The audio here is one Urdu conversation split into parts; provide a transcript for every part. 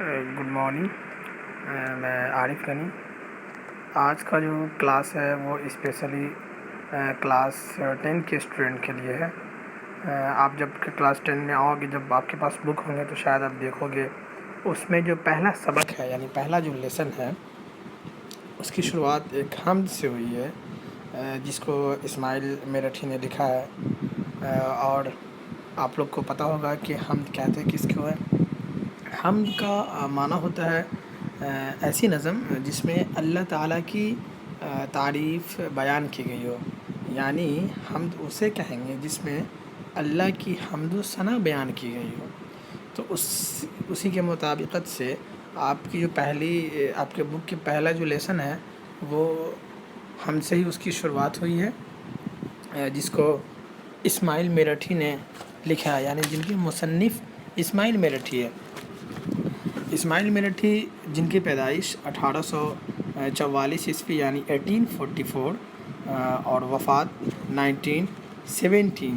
Good morning. میں عارف غنی. آج کا جو کلاس ہے وہ اسپیشلی کلاس 10 کے اسٹوڈنٹ کے لیے ہے. آپ جب کلاس 10 میں آؤ گے، جب آپ کے پاس بک ہوں گے تو شاید آپ دیکھو گے اس میں جو پہلا سبق ہے، یعنی پہلا جو لیسن ہے، اس کی شروعات ایک حمد سے ہوئی ہے، جس کو اسماعیل میرٹھی نے لکھا ہے. اور آپ لوگ کو پتہ ہوگا کہ حمد کہتے کس کو ہے. حمد کا معنی ہوتا ہے ایسی نظم جس میں اللہ تعالیٰ کی تعریف بیان کی گئی ہو. یعنی حمد اسے کہیں گے جس میں اللہ کی حمد و ثنا بیان کی گئی ہو. تو اسی کے مطابقت سے آپ کی جو آپ کے بک کی پہلا جو لیسن ہے وہ حمد سے ہی اس کی شروعات ہوئی ہے، جس کو اسماعیل میرٹھی نے لکھا ہے، یعنی جن کی مصنف اسماعیل میرٹھی ہے. اسماعیل میرٹھی جن کی پیدائش 1844 عیسوی یعنی 1844 اور وفات 1917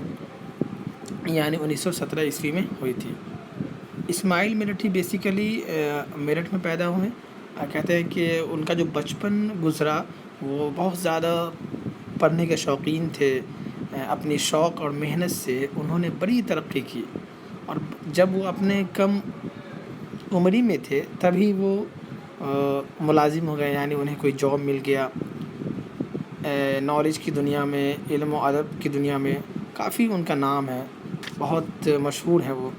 یعنی 1917 عیسوی میں ہوئی تھی. اسماعیل میرٹھی بیسیکلی میرٹھ میں پیدا ہوئے. کہتے ہیں کہ ان کا جو بچپن گزرا وہ بہت زیادہ پڑھنے کے شوقین تھے. اپنی شوق اور محنت سے انہوں نے بڑی ترقی کی، اور جب وہ اپنے کم عمری میں تھے تبھی وہ ملازم ہو گئے، یعنی انہیں کوئی جاب مل گیا. نالج کی دنیا میں، علم و ادب کی دنیا میں کافی ان کا نام ہے، بہت مشہور ہے وہ.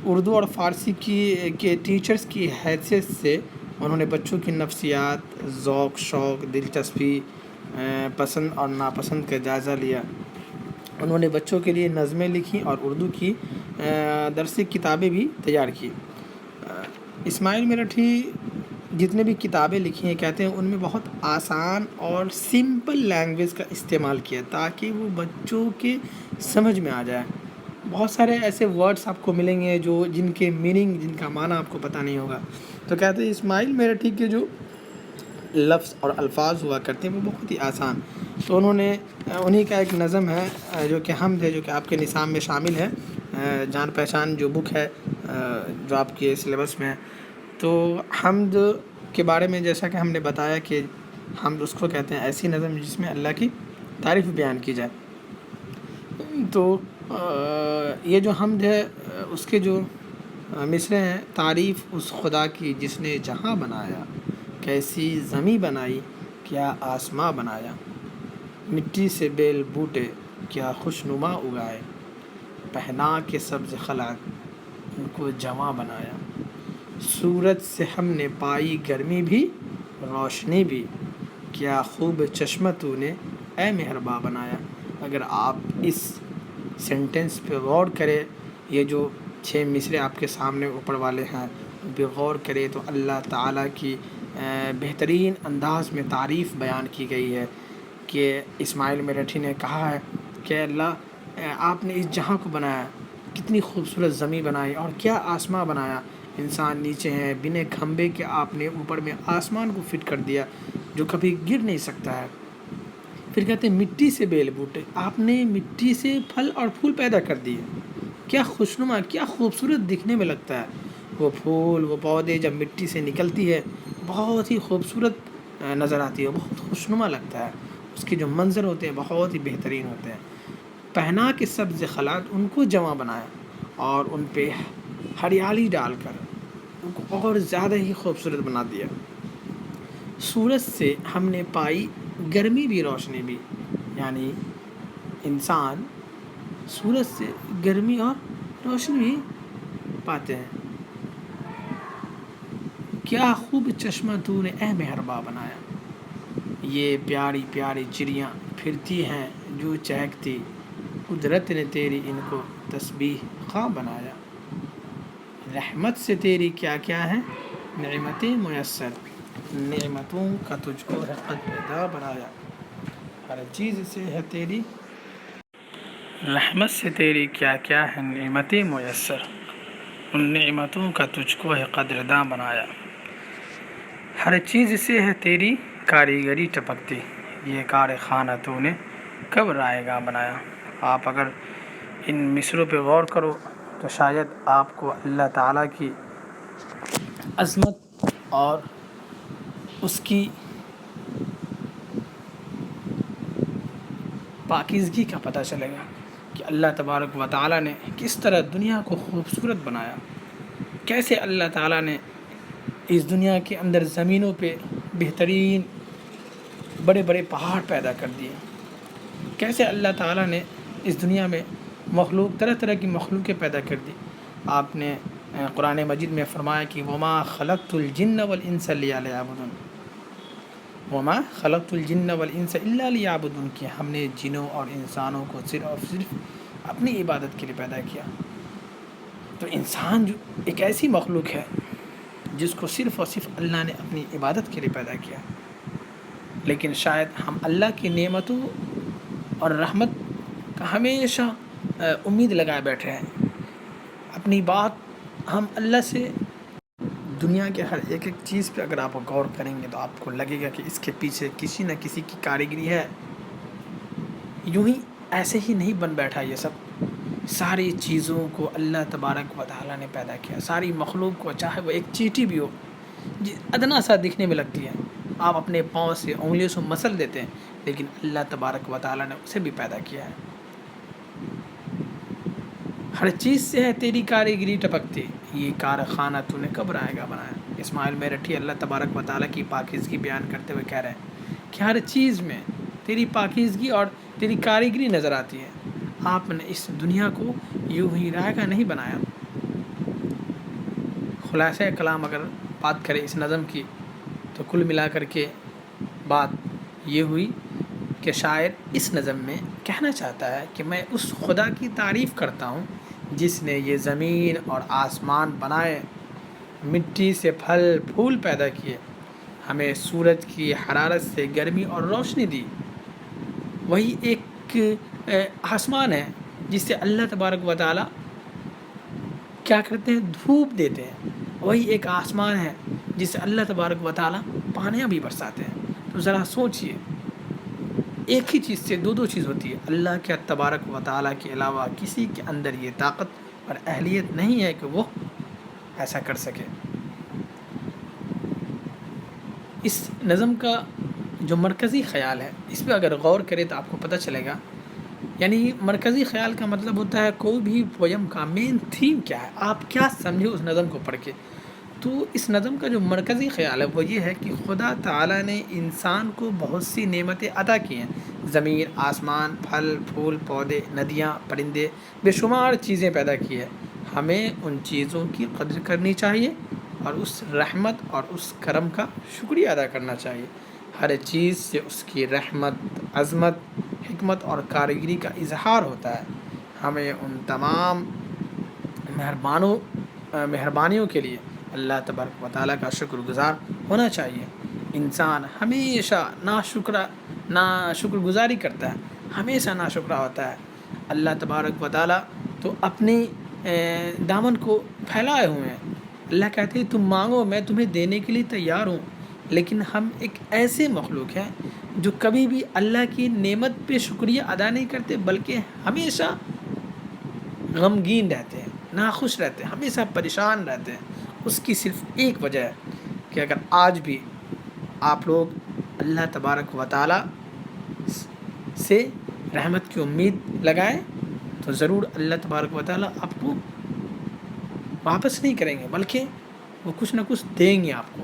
اردو اور فارسی کے ٹیچرز کی حیثیت سے انہوں نے بچوں کی نفسیات، ذوق، شوق، دلچسپی، پسند اور ناپسند کا جائزہ لیا. انہوں نے بچوں کے لیے نظمیں لکھیں اور اردو کی درسی کتابیں بھی تیار کی. اسماعیل میرٹھی جتنے بھی کتابیں لکھی ہیں، کہتے ہیں ان میں بہت آسان اور سمپل لینگویج کا استعمال کیا تاکہ وہ بچوں کے سمجھ میں آ جائے. بہت سارے ایسے ورڈس آپ کو ملیں گے جن کے میننگ، جن کا معنی آپ کو پتہ نہیں ہوگا. تو کہتے ہیں اسماعیل میرٹھی کے جو لفظ اور الفاظ ہوا کرتے ہیں وہ بہت ہی آسان. تو انہی کا ایک نظم ہے جو کہ حمد ہے، جو کہ آپ کے نصاب میں شامل ہے. جان پہچان جو بک ہے جو آپ کے سلیبس میں ہے. تو حمد کے بارے میں جیسا کہ ہم نے بتایا کہ حمد اس کو کہتے ہیں ایسی نظم جس میں اللہ کی تعریف بیان کی جائے. تو یہ جو حمد ہے اس کے جو مصرعے ہیں: تعریف اس خدا کی جس نے جہاں بنایا، کیسی زمیں بنائی کیا آسماں بنایا، مٹی سے بیل بوٹے کیا خوشنما اگائے، پہنا کے سبز خلق ان کو جواں بنایا، سورج سے ہم نے پائی گرمی بھی روشنی بھی، کیا خوب چشمہ تو نے اے مہرباں بنایا. اگر آپ اس سینٹنس پہ غور کریں، یہ جو 6 مصرعے آپ کے سامنے اوپر والے ہیں ان پہ غور کریں تو اللہ تعالیٰ کی بہترین انداز میں تعریف بیان کی گئی ہے. کہ اسماعیل میرٹھی نے کہا ہے کہ اللہ آپ نے اس جہاں کو بنایا، کتنی خوبصورت زمین بنائی اور کیا آسمان بنایا. انسان نیچے ہیں، بنا کھمبے کے آپ نے اوپر میں آسمان کو فٹ کر دیا جو کبھی گر نہیں سکتا ہے. پھر کہتے ہیں مٹی سے بیل بوٹے، آپ نے مٹی سے پھل اور پھول پیدا کر دیے. کیا خوشنما، کیا خوبصورت دکھنے میں لگتا ہے. وہ پھول، وہ پودے جب مٹی سے نکلتی ہے بہت ہی خوبصورت نظر آتی ہے، بہت خوشنما لگتا ہے. اس کے جو منظر ہوتے ہیں بہت ہی بہترین ہوتے ہیں. پہنا کے سبز خلق ان کو جواں بنایا، اور ان پہ ہریالی ڈال کر ان کو اور زیادہ ہی خوبصورت بنا دیا. سورج سے ہم نے پائی گرمی بھی روشنی بھی، یعنی انسان سورج سے گرمی اور روشنی بھی پاتے ہیں. کیا خوب چشمہ تو نے اے مہرباں بنایا، یہ پیاری پیاری چڑیاں پھرتی ہیں جو چہکتی، قدرت نے تیری ان کو تسبیح خواں بنایا. رحمت سے تیری کیا کیا ہے نعمتیں میسر، نعمتوں کا تجھ کو ہے قدر ادا بنایا. ہر چیز سے ہے تیری رحمت سے تیری کیا کیا ہے نعمتیں میسر، ان نعمتوں کا تجھ کو ہے قدر داں بنایا. ہر چیز سے ہے تیری کاریگری ٹپکتی، یہ کار خانہ تو نے کب رائے گاں بنایا. آپ اگر ان مصروں پہ غور کرو تو شاید آپ کو اللہ تعالیٰ کی عظمت اور اس کی پاکیزگی کا پتہ چلے گا کہ اللہ تبارک و تعالیٰ نے کس طرح دنیا کو خوبصورت بنایا، کیسے اللہ تعالیٰ نے اس دنیا کے اندر زمینوں پہ بہترین بڑے بڑے پہاڑ پیدا کر دیے، کیسے اللہ تعالیٰ نے اس دنیا میں مخلوق طرح طرح کی مخلوقیں پیدا کر دی۔ آپ نے قرآن مجید میں فرمایا کہ وما خلقت الجن والانس الا لیعبدون، وما خلقت الجن والانس الا لیعبدون، کہ ہم نے جنوں اور انسانوں کو صرف اور صرف اپنی عبادت کے لیے پیدا کیا۔ تو انسان جو ایک ایسی مخلوق ہے جس کو صرف اور صرف اللہ نے اپنی عبادت کے لیے پیدا کیا، لیکن شاید ہم اللہ کی نعمتوں اور رحمت کا ہمیشہ امید لگائے بیٹھے ہیں۔ اپنی بات ہم اللہ سے، دنیا کے ہر ایک چیز پہ اگر آپ غور کریں گے تو آپ کو لگے گا کہ اس کے پیچھے کسی نہ کسی کی کاریگری ہے، یوں ہی ایسے ہی نہیں بن بیٹھا یہ سب۔ ساری چیزوں کو اللہ تبارک و تعالیٰ نے پیدا کیا، ساری مخلوق کو، چاہے وہ ایک چیٹی بھی ہو ادنا سا دکھنے میں لگتی ہے، آپ اپنے پاؤں سے انگلیوں سے مسل دیتے ہیں، لیکن اللہ تبارک و تعالیٰ نے اسے بھی پیدا کیا ہے۔ ہر چیز سے ہے تیری کاریگری ٹپکتی، یہ کارخانہ تو نے کب بنائے گا بنایا۔ اسماعیل میرٹھی اللہ تبارک و تعالیٰ کی پاکیزگی بیان کرتے ہوئے کہہ رہے ہیں کہ ہر چیز میں تیری پاکیزگی اور تیری کاریگری نظر آتی ہے، آپ نے اس دنیا کو یوں ہی رائے گا نہیں بنایا۔ خلاصہ کلام اگر بات کرے اس نظم کی تو کل ملا کر کے بات یہ ہوئی کہ شاعر اس نظم میں کہنا چاہتا ہے کہ میں اس خدا کی تعریف کرتا ہوں جس نے یہ زمین اور آسمان بنائے، مٹی سے پھل پھول پیدا کیے، ہمیں سورج کی حرارت سے گرمی اور روشنی دی۔ وہی ایک آسمان ہے جس سے اللہ تبارک و تعالیٰ کیا کرتے ہیں، دھوپ دیتے ہیں۔ وہی ایک آسمان ہے جس سے اللہ تبارک و تعالیٰ پانیاں بھی برساتے ہیں۔ تو ذرا سوچئے، ایک ہی چیز سے دو چیز ہوتی ہے۔ اللہ کے تبارک و تعالیٰ کے علاوہ کسی کے اندر یہ طاقت اور اہلیت نہیں ہے کہ وہ ایسا کر سکے۔ اس نظم کا جو مرکزی خیال ہے اس پہ اگر غور کرے تو آپ کو پتہ چلے گا، یعنی مرکزی خیال کا مطلب ہوتا ہے کوئی بھی پویم کا مین تھیم کیا ہے، آپ کیا سمجھے اس نظم کو پڑھ کے۔ تو اس نظم کا جو مرکزی خیال ہے وہ یہ ہے کہ خدا تعالیٰ نے انسان کو بہت سی نعمتیں عطا کی ہیں، زمین، آسمان، پھل پھول، پودے، ندیاں، پرندے، بے شمار چیزیں پیدا کی ہیں۔ ہمیں ان چیزوں کی قدر کرنی چاہیے اور اس رحمت اور اس کرم کا شکریہ ادا کرنا چاہیے۔ ہر چیز سے اس کی رحمت، عظمت، حکمت اور کاریگری کا اظہار ہوتا ہے۔ ہمیں ان تمام مہربانیوں کے لیے اللہ تبارک و تعالیٰ کا شکر گزار ہونا چاہیے۔ انسان ہمیشہ ناشکر گزاری کرتا ہے، ہمیشہ ناشکرہ ہوتا ہے۔ اللہ تبارک و تعالیٰ تو اپنی دامن کو پھیلائے ہوئے ہیں۔ اللہ کہتے ہیں تم مانگو میں تمہیں دینے کے لیے تیار ہوں، لیکن ہم ایک ایسے مخلوق ہیں جو کبھی بھی اللہ کی نعمت پہ شکریہ ادا نہیں کرتے، بلکہ ہمیشہ غمگین رہتے ہیں، ناخوش رہتے ہیں، ہمیشہ پریشان رہتے ہیں۔ اس کی صرف ایک وجہ ہے کہ اگر آج بھی آپ لوگ اللہ تبارک و تعالیٰ سے رحمت کی امید لگائیں تو ضرور اللہ تبارک و تعالیٰ آپ کو واپس نہیں کریں گے، بلکہ وہ کچھ نہ کچھ دیں گے آپ کو۔